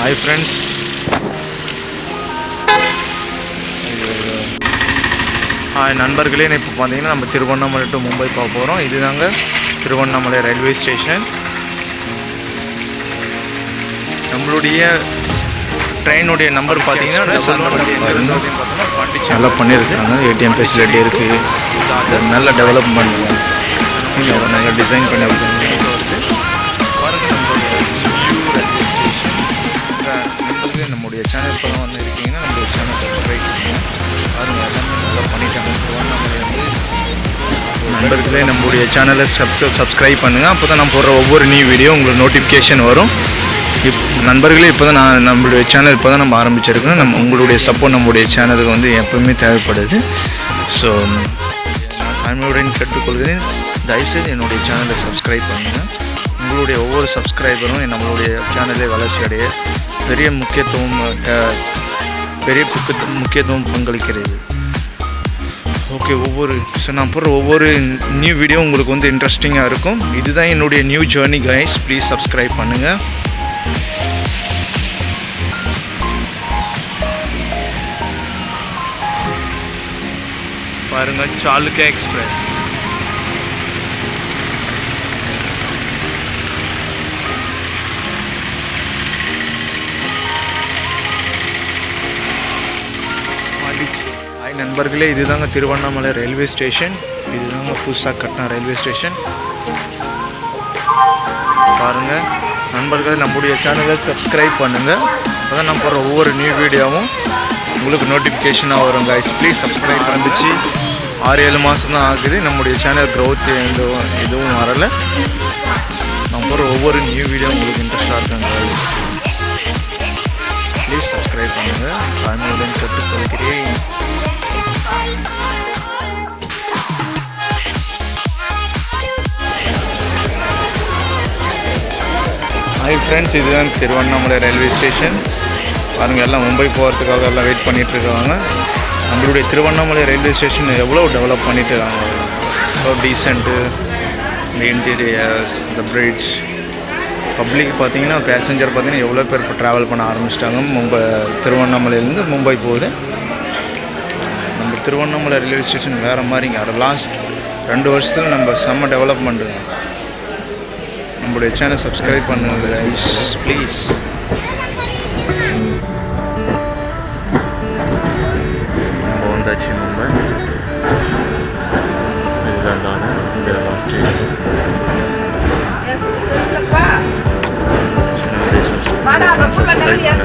Hi friends, hi நண்பர்களே. இப்போ பார்த்தீங்கன்னா நம்ம திருவண்ணாமலை டு மும்பை போக போகிறோம். இதுதாங்க திருவண்ணாமலை ரயில்வே ஸ்டேஷன். நம்மளுடைய ட்ரெயினுடைய நம்பர் பார்த்தீங்கன்னா நல்லா பண்ணியிருக்காங்க. ஏடிஎம் ஃபெசிலிட்டி இருக்குது, நல்ல டெவலப்மெண்ட், நல்லா டிசைன் பண்ணியிருக்காங்க. நம்மளுடைய சேனல் இப்போ தான் வந்து இருக்கீங்கன்னா நம்மளுடைய சேனல் சப்ஸ்கிரைப் பண்ணுங்கள். பாருங்கள், எல்லாமே நல்லா பண்ணிட்டாங்க. திருவண்ணாமலை வந்து நண்பர்களே நம்மளுடைய சேனலை சப்ஸ்கிரைப் பண்ணுங்கள். அப்போ தான் நான் போடுற ஒவ்வொரு நியூ வீடியோ உங்களுக்கு நோட்டிஃபிகேஷன் வரும். நண்பர்களே, இப்போ தான் நம்மளுடைய சேனல் இப்போ தான் நம்ம ஆரம்பிச்சிருக்கோம். உங்களுடைய சப்போர்ட் நம்மளுடைய சேனலுக்கு வந்து எப்பவுமே தேவைப்படுது. ஸோ தாழ்மையுடன் கேட்டுக்கொள்கிறேன், தயவுசெய்து என்னுடைய சேனலை சப்ஸ்கிரைப் பண்ணுங்கள். உங்களுடைய ஒவ்வொரு சப்ஸ்கிரைபரும் நம்மளுடைய சேனலை வளர்ச்சி அடைய பெரிய முக்கியத்துவம் பங்களிக்கிறது. ஓகே, நான் போடுற ஒவ்வொரு நியூ வீடியோ உங்களுக்கு வந்து இன்ட்ரெஸ்டிங்காக இருக்கும். இதுதான் என்னுடைய new journey guys. Please subscribe பண்ணுங்கள். பாருங்கள், சாளுக்கியா எக்ஸ்பிரஸ். ஹாய் நண்பர்களே, இதுதாங்க திருவண்ணாமலை ரயில்வே ஸ்டேஷன். இதுதாங்க புதுசாக கட்டின ரயில்வே ஸ்டேஷன். பாருங்கள் நண்பர்கள், நம்முடைய சேனலை சப்ஸ்கிரைப் பண்ணுங்கள். அப்போ தான் நான் போடுற ஒவ்வொரு நியூ வீடியோவும் உங்களுக்கு நோட்டிஃபிகேஷனாக வரும் கைஸ். ப்ளீஸ் சப்ஸ்கிரைப் பண்ணிச்சு. 6-7 மாதம் தான் ஆகுது. நம்முடைய சேனல் க்ரோத் எதுவும் வரலை. நான் போடுற ஒவ்வொரு நியூ வீடியோ உங்களுக்கு இன்ட்ரெஸ்டாக இருக்காங்க கைஸ். ப்ளீஸ் சப்ஸ்கிரைப் பண்ணுங்கள். தாழ்மையுடன் கேட்டுக்கொள்கிறேன். ஹாய் ஃப்ரெண்ட்ஸ், இதுதான் திருவண்ணாமலை ரயில்வே ஸ்டேஷன். பாருங்கள், எல்லாம் மும்பை போகிறதுக்காக எல்லாம் வெயிட் பண்ணிகிட்ருக்காங்க. நம்மளுடைய திருவண்ணாமலை ரயில்வே ஸ்டேஷன் எவ்வளோ டெவலப் பண்ணிட்டு இருக்காங்க. ஸோ டீசென்ட்டு, இந்த இன்டீரியர்ஸ், இந்த பிரிட்ஜ், பப்ளிக் பார்த்தீங்கன்னா பேசஞ்சர் பார்த்தீங்கன்னா எவ்வளோ பேர் இப்போ ட்ராவல் பண்ண ஆரம்பிச்சிட்டாங்க. திருவண்ணாமலையிலேருந்து மும்பை போகுது. நம்ம திருவண்ணாமலை ரயில்வே ஸ்டேஷன் வேறு மாதிரிங்க. லாஸ்ட் 2 வருஷத்தில் நம்ம செம்ம டெவலப்மெண்ட்டு. நம்மளுடைய சேனல் சப்ஸ்கிரைப் பண்ணுங்க கைஸ் ப்ளீஸ். நம்ம வந்தாச்சு மும்பை. இதுதான் தானே இந்த லாஸ்ட் சப்ஸ்கிரைப் பண்ணுங்க.